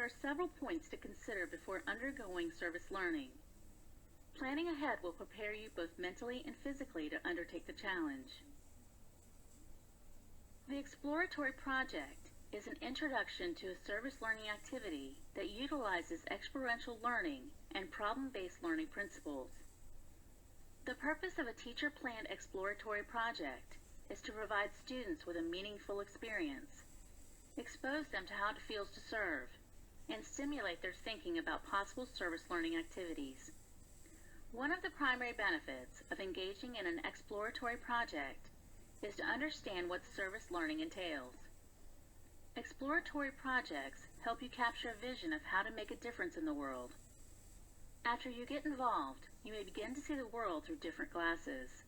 are several points to consider before undergoing service learning. Planning ahead will prepare you both mentally and physically to undertake the challenge. The Exploratory project is an introduction to a service learning activity that utilizes experiential learning and problem-based learning principles. The purpose of a teacher-planned exploratory project is to provide students with a meaningful experience, expose them to how it feels to serve, and stimulate their thinking about possible service learning activities. One of the primary benefits of engaging in an exploratory project is to understand what service learning entails. Exploratory projects help you capture a vision of how to make a difference in the world. After you get involved, you may begin to see the world through different glasses.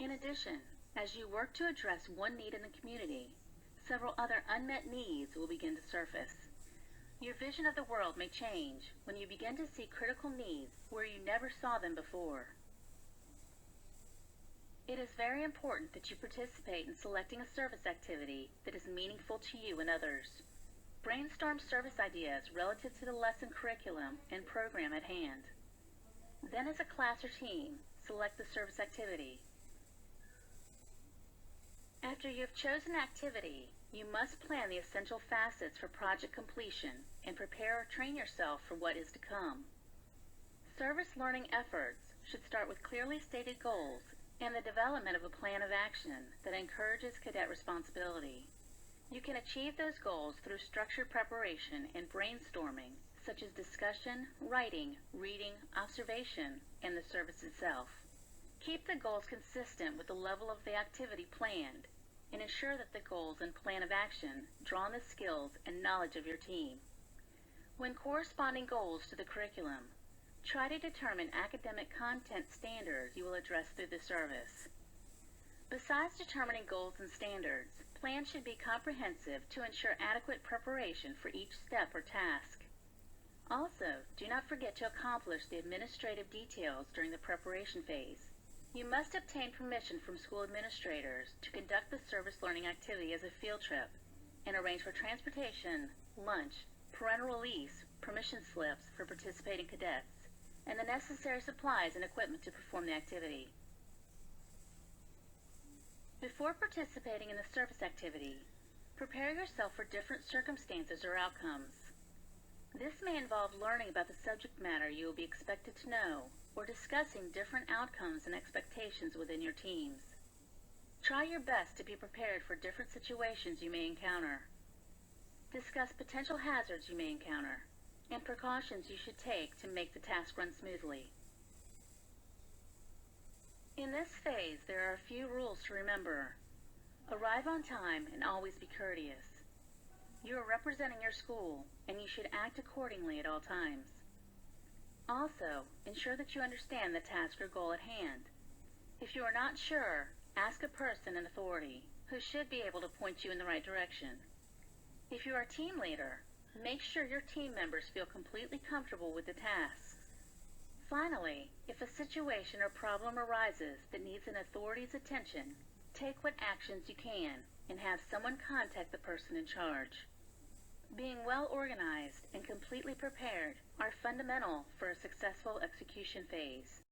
In addition, as you work to address one need in the community, several other unmet needs will begin to surface. Your vision of the world may change when you begin to see critical needs where you never saw them before. It is very important that you participate in selecting a service activity that is meaningful to you and others. Brainstorm service ideas relative to the lesson curriculum and program at hand. Then as a class or team, select the service activity. After you have chosen an activity, you must plan the essential facets for project completion and prepare or train yourself for what is to come. Service learning efforts should start with clearly stated goals and the development of a plan of action that encourages cadet responsibility. You can achieve those goals through structured preparation and brainstorming, such as discussion, writing, reading, observation, and the service itself. Keep the goals consistent with the level of the activity planned, and ensure that the goals and plan of action draw on the skills and knowledge of your team. When corresponding goals to the curriculum, try to determine academic content standards you will address through the service. Besides determining goals and standards, plans should be comprehensive to ensure adequate preparation for each step or task. Also, do not forget to accomplish the administrative details during the preparation phase. You must obtain permission from school administrators to conduct the service learning activity as a field trip and arrange for transportation, lunch, parental release, permission slips for participating cadets, and the necessary supplies and equipment to perform the activity. Before participating in the service activity, prepare yourself for different circumstances or outcomes. This may involve learning about the subject matter you will be expected to know, or discussing different outcomes and expectations within your teams. Try your best to be prepared for different situations you may encounter. Discuss potential hazards you may encounter, and precautions you should take to make the task run smoothly. In this phase, there are a few rules to remember. Arrive on time and always be courteous. You are representing your school, and you should act accordingly at all times. Also, ensure that you understand the task or goal at hand. If you are not sure, ask a person in authority who should be able to point you in the right direction. If you are a team leader, make sure your team members feel completely comfortable with the tasks. Finally, if a situation or problem arises that needs an authority's attention, take what actions you can and have someone contact the person in charge. Being well organized and completely prepared are fundamental for a successful execution phase.